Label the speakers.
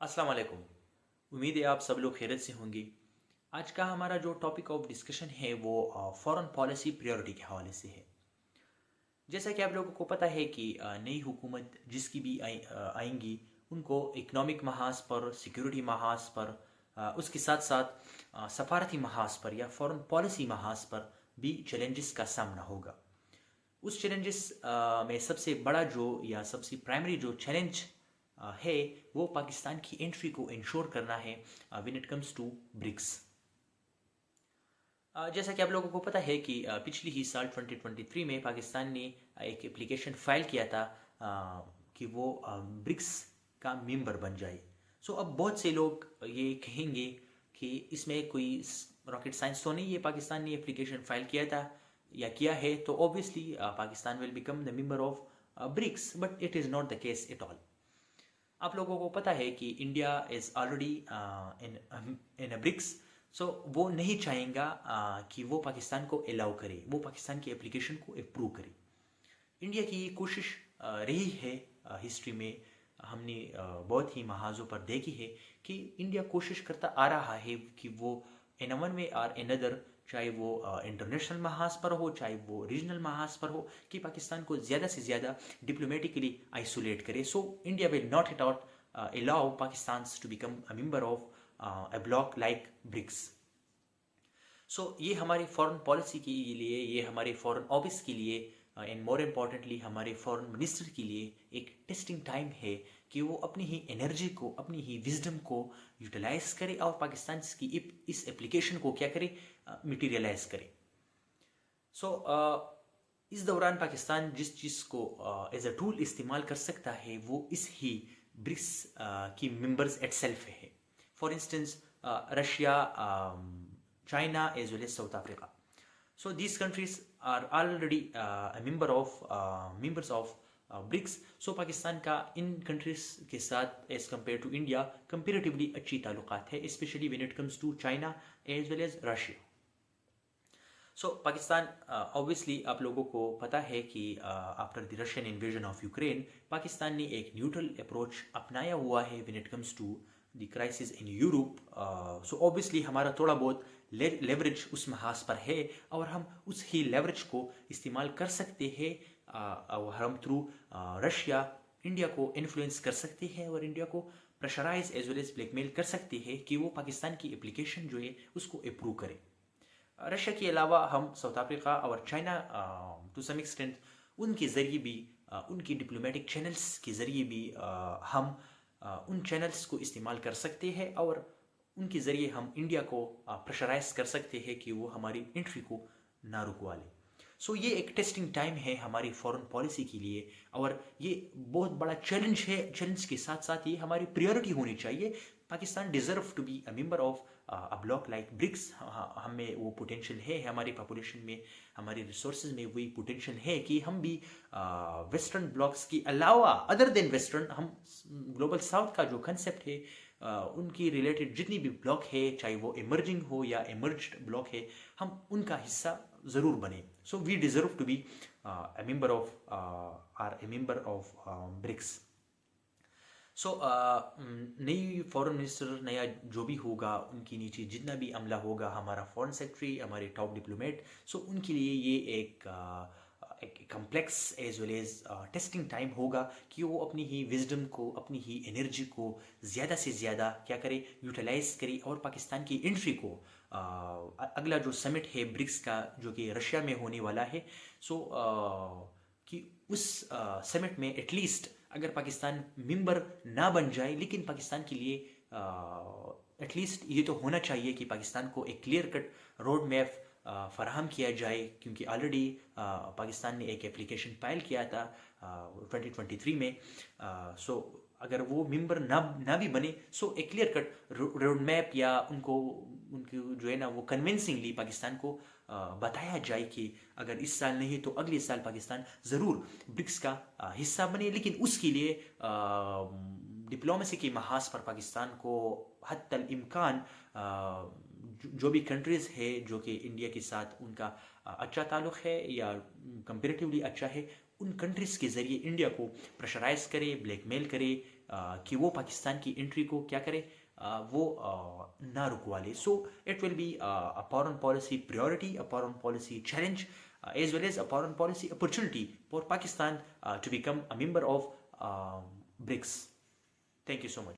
Speaker 1: अस्सलाम वालेकुम। उम्मीद है आप सब लोग खैरियत से होंगे। आज का हमारा जो टॉपिक ऑफ डिस्कशन है वो फॉरेन पॉलिसी प्रायोरिटी के हवाले से है। जैसा कि आप लोगों को पता है कि नई हुकूमत जिसकी भी आएंगी उनको इकनॉमिक महाज पर, सिक्योरिटी महाज पर, उसके साथ साथ सफारती महाज पर या फॉरेन पॉलिसी महाज पर भी चैलेंजेस का सामना होगा। उस चैलेंजेस में सबसे बड़ा जो या सबसे प्राइमरी जो चैलेंज है वो पाकिस्तान की एंट्री को इंश्योर करना है when it comes to BRICS. जैसा कि आप लोगों को पता है कि पिछली ही साल 2023 में पाकिस्तान ने एक एप्लीकेशन फाइल किया था कि वो ब्रिक्स का मेंबर बन जाए। सो अब बहुत से लोग ये कहेंगे कि इसमें कोई रॉकेट साइंस तो नहीं है, पाकिस्तान ने एप्लीकेशन फाइल किया था या किया है तो obviously Pakistan will become the member of BRICS, but it is not the case at all. आप लोगों को पता है कि India is already in a BRICS. So वो नहीं चाहेगा कि वो पाकिस्तान को अलाउ करे, वो पाकिस्तान की एप्लीकेशन को अप्रूव करे। इंडिया की ये कोशिश रही है हिस्ट्री में, हमने बहुत ही महाजों पर देखी है कि इंडिया कोशिश करता आ रहा है कि वो इन वन वे और इन अदर, चाहे वो इंटरनेशनल महाज पर हो चाहे वो रीजनल महाज पर हो, कि पाकिस्तान को ज़्यादा से ज़्यादा डिप्लोमेटिकली आइसोलेट करे। So India will not at all allow Pakistan to become a member of a bloc like BRICS. So ये हमारी फॉरेन पॉलिसी के लिए, ये हमारे फॉरेन ऑफिस के लिए एंड मोर इम्पॉर्टेंटली हमारे फॉरेन मिनिस्टर के लिए एक टेस्टिंग टाइम है कि वो अपनी ही एनर्जी को, अपनी ही विजडम को यूटिलाइज करे और पाकिस्तान की इस एप्लीकेशन को क्या करे, मटीरियलाइज करे। सो इस दौरान पाकिस्तान जिस चीज़ को एज अ टूल इस्तेमाल कर सकता है वो इस ही ब्रिक्स की मेंबर्स इटसेल्फ है। For instance Russia, China as well as South Africa. So these countries are already members of BRICS. So Pakistan का इन countries के साथ as compared to India comparatively अच्छी ताल्लुकात है, especially when it comes to China as well as Russia. So Pakistan obviously आप लोगों को पता है कि after the Russian invasion of Ukraine Pakistan ने एक न्यूट्रल अप्रोच अपनाया हुआ है when it comes to the crisis in Europe. So obviously हमारा थोड़ा बहुत लेवरेज उस महाज पर है और हम उस ही लेवरेज को इस्तेमाल कर सकते हैं और हम थ्रू रशिया इंडिया को इन्फ्लुएंस कर सकते हैं और इंडिया को pressurize as well as blackmail कर सकते हैं कि वो पाकिस्तान की एप्लीकेशन जो है उसको अप्रूव करे। रशिया के अलावा हम साउथ अफ्रीका और चाइना टू सम एक्सटेंट उनके ज़रिए भी, उनकी डिप्लोमेटिक चैनल्स के ज़रिए भी हम उन चैनल्स को इस्तेमाल कर सकते हैं और उनके ज़रिए हम इंडिया को प्रेशराइज कर सकते हैं कि वो हमारी एंट्री को ना रुकवा ले। सो ये एक टेस्टिंग टाइम है हमारी फॉरेन पॉलिसी के लिए और ये बहुत बड़ा चैलेंज है। चैलेंज के साथ साथ ये हमारी प्रायोरिटी होनी चाहिए। Pakistan deserve to be a member of a bloc like BRICS. हमें वो पोटेंशियल है, हमारी पॉपुलेशन में, हमारी रिसोर्सेज में वही पोटेंशियल है कि हम भी वेस्टर्न ब्लॉक्स के अलावा, अदर देन वेस्टर्न, हम ग्लोबल साउथ का जो कंसेप्ट है उनकी रिलेटेड जितनी भी ब्लॉक है, चाहे वो इमर्जिंग हो या इमर्ज्ड ब्लॉक है, हम उनका हिस्सा ज़रूर बने। So we deserve to be a member of are a member of BRICS. So नई फॉरेन मिनिस्टर, नया जो भी होगा, उनकी नीचे जितना भी अमला होगा, हमारा फॉरेन सेक्रेटरी, हमारे टॉप डिप्लोमेट, सो उनके लिए ये एक complex as well as testing time होगा कि वो अपनी ही विजडम को, अपनी ही एनर्जी को ज़्यादा से ज़्यादा क्या करे, यूटिलाइज करे और पाकिस्तान की एंट्री को अगला जो समिट है ब्रिक्स का जो कि रशिया में होने वाला है, सो कि उस समिट में एटलीस्ट अगर पाकिस्तान मेंबर ना बन जाए, लेकिन पाकिस्तान के लिए एटलीस्ट ये तो होना चाहिए कि पाकिस्तान को एक क्लियर कट रोड मैप फराहम किया जाए, क्योंकि ऑलरेडी पाकिस्तान ने एक एप्लीकेशन फाइल किया था 2023 में। सो अगर वो मेंबर ना भी बने, सो एक क्लियर कट रोड मैप या उनको जो है ना वो कन्विंसिंगली पाकिस्तान को बताया जाए कि अगर इस साल नहीं तो अगले साल पाकिस्तान ज़रूर ब्रिक्स का हिस्सा बने। लेकिन उसके लिए डिप्लोमेसी के महाज पर पाकिस्तान को हत्तल इम्कान जो भी कंट्रीज़ है जो कि इंडिया के साथ उनका अच्छा ताल्लुक़ है या कंपेरेटिवली अच्छा है, उन कंट्रीज़ के ज़रिए इंडिया को प्रेशराइज करे, ब्लैकमेल करे کہ وہ پاکستان کی انٹری کو کیا کرے, وہ نہ رکوا لے. So it will be a foreign policy priority, a foreign policy challenge, as well as a foreign policy opportunity for Pakistan to become a member of BRICS. Thank you so much.